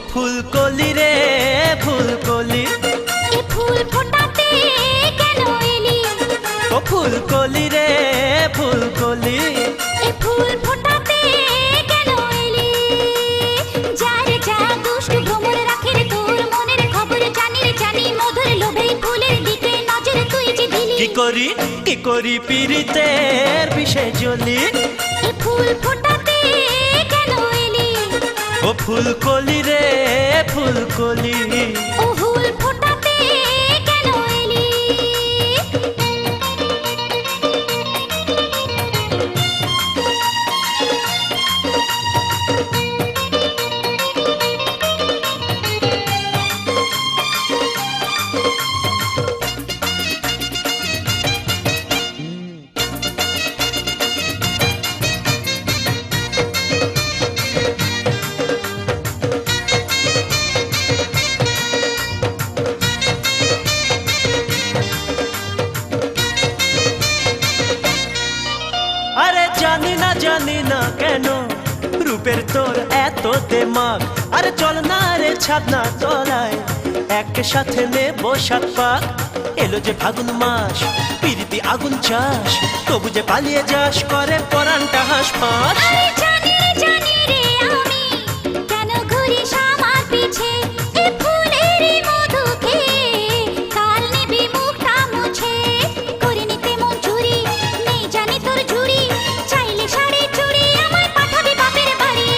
ফুলকলি রে ফুলকলি, এ ফুল ফোটাতে কেন এলি? ও ফুলকলি রে ফুলকলি, এ ফুল ফোটাতে কেন এলি? যার যা দুষ্টু ভ্রমর রাখে রে তোর মনের খবর জানি রে জানি, মধুর লোভে ফুলের দিকে নজর তুই যে দিলি। কি করি পীড়িতের বিষে জ্বলি, এ ফুল ফোটাতে কেন এলি? ও ফুলকলি রে ফুলকলি, ও ফুল ফোটাতে কেন এলি? আরে জানি না কেন রূপের তোর এত দেমাগ, আরে চল না রে ছাদনা তলায় একসাথে নেব সাত পাক। এলো যে ফাগুন মাস পিরিতি আগুন চাষ, তবু যে পালিয়ে যাস করে পরানটা হাসপাস। আরে জানি রে আমি কেন ঘুরিস আমার পিছে, এ ফুলের মধু খেয়ে কাল নেবে মুখটা মুছে। করে নিতে মন চুরি নেই জানি তোর ঝুড়ি, চাইলে শাড়ি চুড়ি আমায় পাঠাবি বাপের বাড়ি।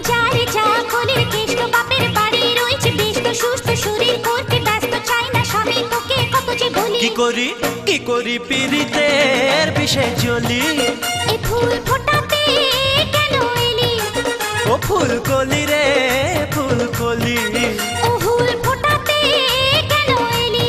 যার যা খোলের কেষ্ট বাপের বাড়ি রয়েছে ব্যস্ত সুস্থ শরীর করতে ব্যস্ত, চাই না স্বামী তোকে কত যে বলি। কি করি পীড়িতের বিষে জ্বলি, এ ফুল ফোটাতে কেন এলি? ও ফুলকলি রে ফুলকলি, ও ফুল ফোটাতে কেন এলি?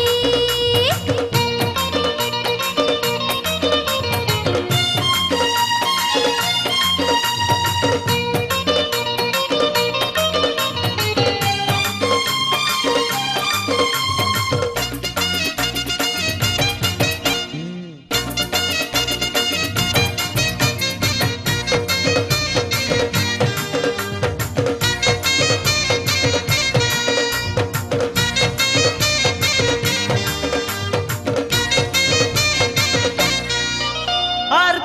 আর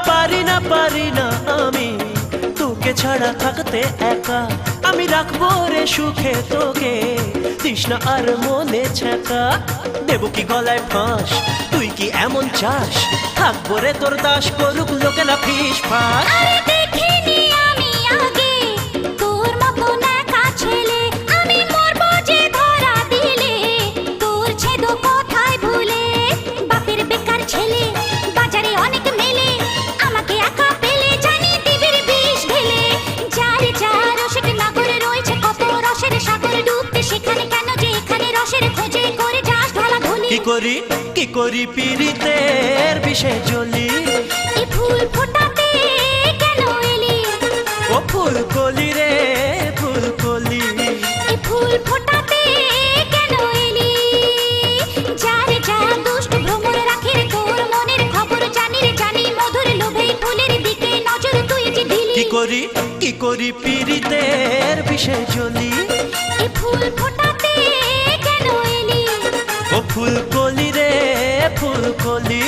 পারি না আমি তোকে ছাড়া থাকতে একা। আমি রাখবো রে সুখে তোকে, তৃষ্ণা আর মনে ছ্যাঁকা। দেব কি গলায় ফাঁস, তুই কি এমন চাস? থাকবো রে তোর দাস, করুক লোকেরা ফিস ফাঁস। আরে দেখিনি আমি আগে তোর মতো একা ছেলে, আমি মরবো যে ধরা দিলে তোর ছেদ কথায় ভুলে। বাপের বেকার ছেলে বাজারে অনেক মেলে, আমাকে একা পেলে জানি দিবির বিষ ঢেলে। যার যা রসিক নাগরে রয়েছে কত রসের সাগর, ডুবতে সেখানে কেন যে এখানে রসের খোঁজে করে যাস ঢলা ঢলি। কি করি পীড়িতের বিষে জ্বলি, এ ফুল ফোটাতে কেন এলি? ও ফুলকলি রে ফুলকলি, এ ফুল ফোটাতে কেন এলি? যার যা দুষ্ট ভ্রমর রাখে রে তোর মনের খবর জানি রে জানি, মধুর লোভে ফুলের দিকে নজর তুই যে দিলি। কি করি পীড়িতের বিষে জ্বলি, এ ফুল ফোটাতে কেন এলি? ও ফুলকলি রে ফুলকলি।